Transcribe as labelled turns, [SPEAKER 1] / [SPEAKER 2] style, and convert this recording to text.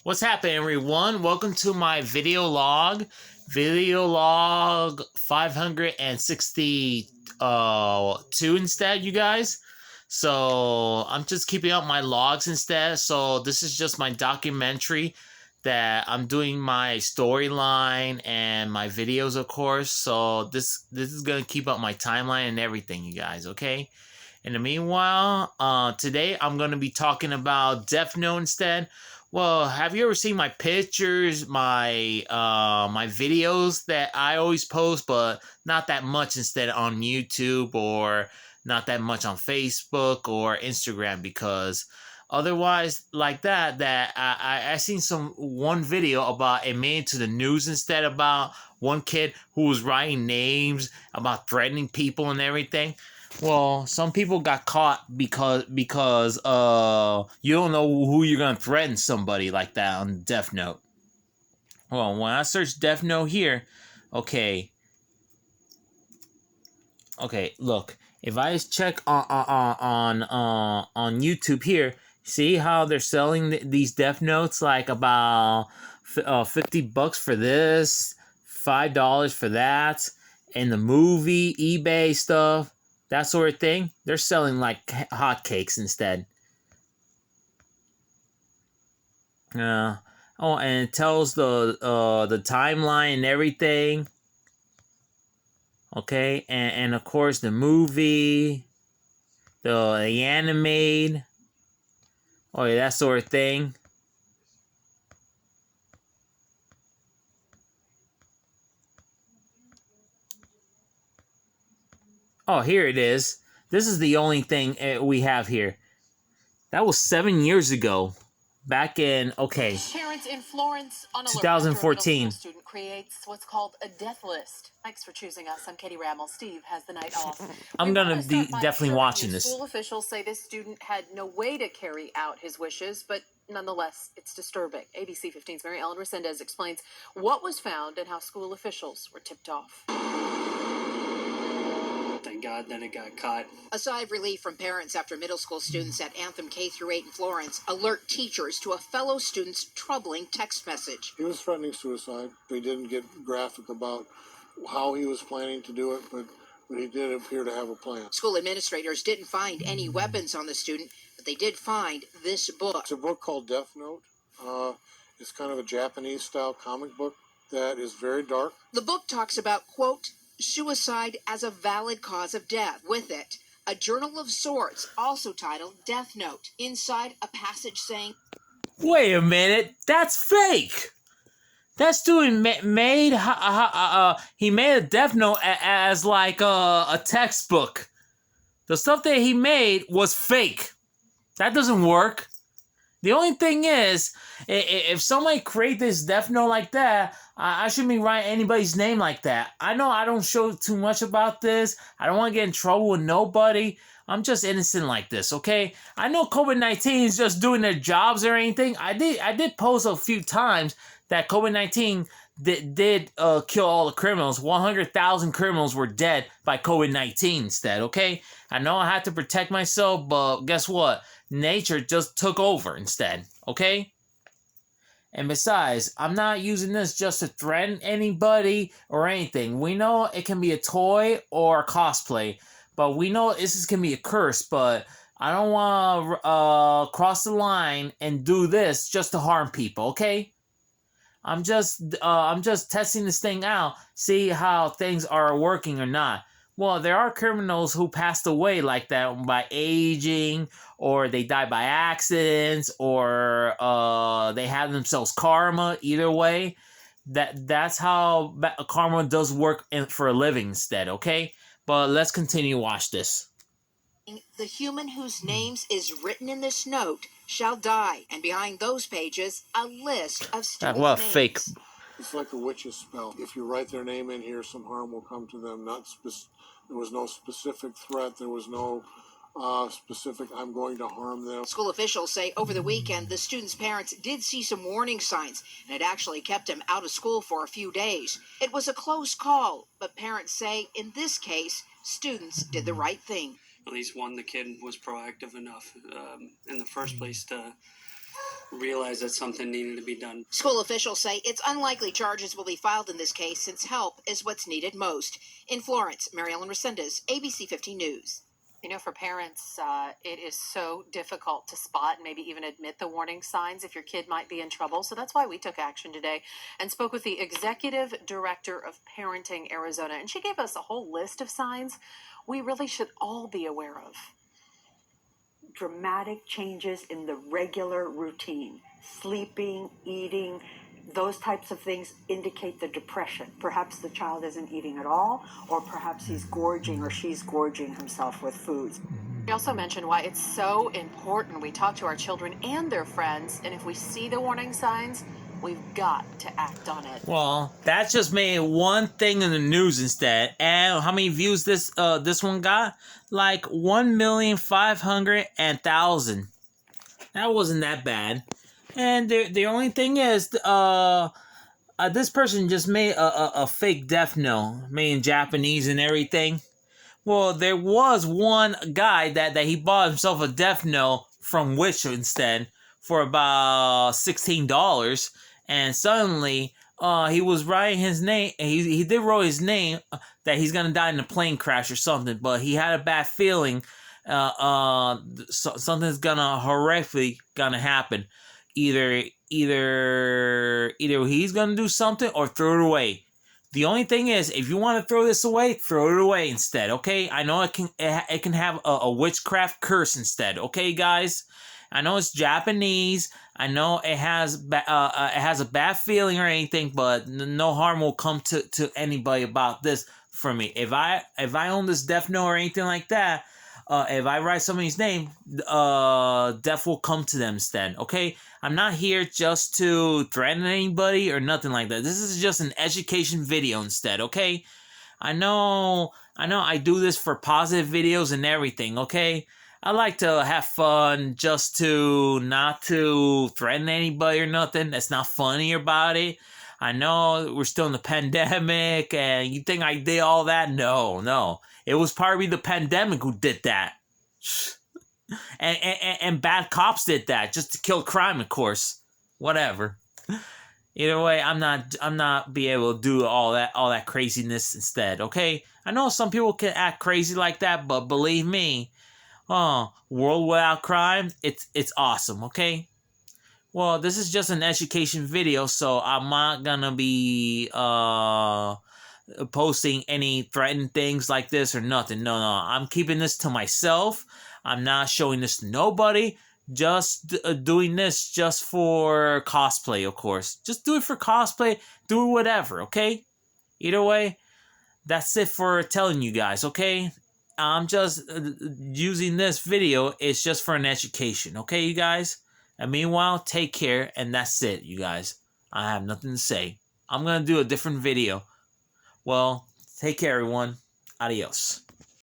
[SPEAKER 1] What's happening, everyone? Welcome to my video log 562 instead, you guys. So I'm just keeping up my logs instead. So this is just my documentary that I'm doing my storyline and my videos, of course. So this is gonna keep up my timeline and everything, you guys. Okay. In the meanwhile, today I'm going to be talking about Death Note instead. Well, have you ever seen my pictures, my videos that I always post, but not that much instead on YouTube or not that much on Facebook or Instagram, because otherwise like that I seen one video about it made it to the news instead about one kid who was writing names about threatening people and everything. Well, some people got caught because you don't know who you're gonna threaten somebody like that on Death Note. Well, when I search Death Note here, okay, look, if I just check on YouTube here, see how they're selling these Death Notes like about $50 for this, $5 for that, and the movie, eBay stuff. That sort of thing. They're selling like hotcakes instead. Oh, and it tells the timeline and everything. Okay, and of course the movie, the anime, oh yeah, that sort of thing. Oh, here it is. This is the only thing we have here. That was 7 years ago. Back in, okay,
[SPEAKER 2] Parents in Florence on
[SPEAKER 1] 2014.
[SPEAKER 2] Student creates what's called a death list. Thanks for choosing us. I'm Katie Rammel. Steve has the night off.
[SPEAKER 1] I'm gonna be definitely watching this.
[SPEAKER 2] School officials say this student had no way to carry out his wishes, but nonetheless, it's disturbing. ABC 15's Mary Ellen Resendez explains what was found and how school officials were tipped off.
[SPEAKER 3] Thank God that it got caught.
[SPEAKER 4] A sigh of relief from parents after middle school students at Anthem K-8 in Florence alert teachers to a fellow student's troubling text message.
[SPEAKER 5] He was threatening suicide. We didn't get graphic about how he was planning to do it, but he did appear to have a plan.
[SPEAKER 4] School administrators didn't find any weapons on the student, but they did find this book.
[SPEAKER 5] It's a book called Death Note. It's kind of a Japanese-style comic book that is very dark.
[SPEAKER 4] The book talks about, quote, suicide as a valid cause of death. With it, a journal of sorts, also titled Death Note. Inside, a passage saying,
[SPEAKER 1] wait a minute, that's fake! That student made he made a Death Note as like a textbook. The stuff that he made was fake. That doesn't work. The only thing is, if somebody create this Death Note like that, I shouldn't be writing anybody's name like that. I know I don't show too much about this. I don't want to get in trouble with nobody. I'm just innocent like this, okay? I know COVID-19 is just doing their jobs or anything. I did post a few times that COVID-19 did kill all the criminals. 100,000 criminals were dead by COVID-19 instead, okay? I know I had to protect myself, but guess what? Nature just took over instead, okay? And besides, I'm not using this just to threaten anybody or anything. We know it can be a toy or a cosplay, but we know this can be a curse, but I don't want to cross the line and do this just to harm people, okay? I'm just testing this thing out, see how things are working or not. Well, there are criminals who passed away like that by aging, or they died by accidents, or they have themselves karma. Either way, that's how karma does work for a living instead, okay? But let's continue watch this.
[SPEAKER 4] the human whose names is written in this note shall die, and behind those pages, a list of student
[SPEAKER 1] What
[SPEAKER 4] names.
[SPEAKER 1] fake.
[SPEAKER 5] It's like a witch's spell. If you write their name in here, some harm will come to them. There was no specific threat. There was no specific, I'm going to harm them.
[SPEAKER 4] School officials say over the weekend, the students' parents did see some warning signs, and it actually kept him out of school for a few days. It was a close call, but parents say in this case, students did the right thing.
[SPEAKER 3] At least one, the kid was proactive enough in the first place to realized that something needed to be done.
[SPEAKER 4] School officials say it's unlikely charges will be filed in this case since help is what's needed most. In Florence, Mary Ellen Resendez, ABC 15 News.
[SPEAKER 2] You know, for parents, it is so difficult to spot and maybe even admit the warning signs if your kid might be in trouble. So that's why we took action today and spoke with the executive director of Parenting Arizona. And she gave us a whole list of signs we really should all be aware of.
[SPEAKER 6] Dramatic changes in the regular routine, sleeping, eating, those types of things indicate the depression. Perhaps the child isn't eating at all, or perhaps he's gorging or she's gorging himself with foods.
[SPEAKER 2] We also mentioned why it's so important we talk to our children and their friends, and if we see the warning signs, we've got to act on it.
[SPEAKER 1] Well, that just made one thing in the news instead. And how many views this one got? Like 1,500,000. That wasn't that bad. And the only thing is, this person just made a fake death note, made in Japanese and everything. Well, there was one guy that he bought himself a death note from Wish instead for about $16, and suddenly he was writing his name. He did write his name that he's gonna die in a plane crash or something, but he had a bad feeling something's horrifically gonna happen. Either he's gonna do something or throw it away. The only thing is, if you want to throw this away, throw it away instead. Okay, I know it can have a witchcraft curse instead. Okay, guys, I know it's Japanese. I know it has a bad feeling or anything, but no harm will come to anybody about this from me. If I own this death note or anything like that. If I write somebody's name, death will come to them instead, okay? I'm not here just to threaten anybody or nothing like that. This is just an education video instead, okay? I know I do this for positive videos and everything, okay? I like to have fun just to not to threaten anybody or nothing. That's not funny about it. I know we're still in the pandemic and you think I did all that? No. It was probably the pandemic who did that. And bad cops did that just to kill crime, of course. Whatever. Either way, I'm not be able to do all that craziness instead, okay? I know some people can act crazy like that, but believe me, world without crime, it's awesome, okay? Well, this is just an education video, so I'm not gonna be posting any threatened things like this or nothing. No. I'm keeping this to myself. I'm not showing this to nobody. Just doing this just for cosplay, of course. Just do it for cosplay. Do whatever, okay? Either way, that's it for telling you guys, okay? I'm just using this video. It's just for an education, okay, you guys? And meanwhile, take care, and that's it, you guys. I have nothing to say. I'm going to do a different video. Well, take care, everyone. Adios.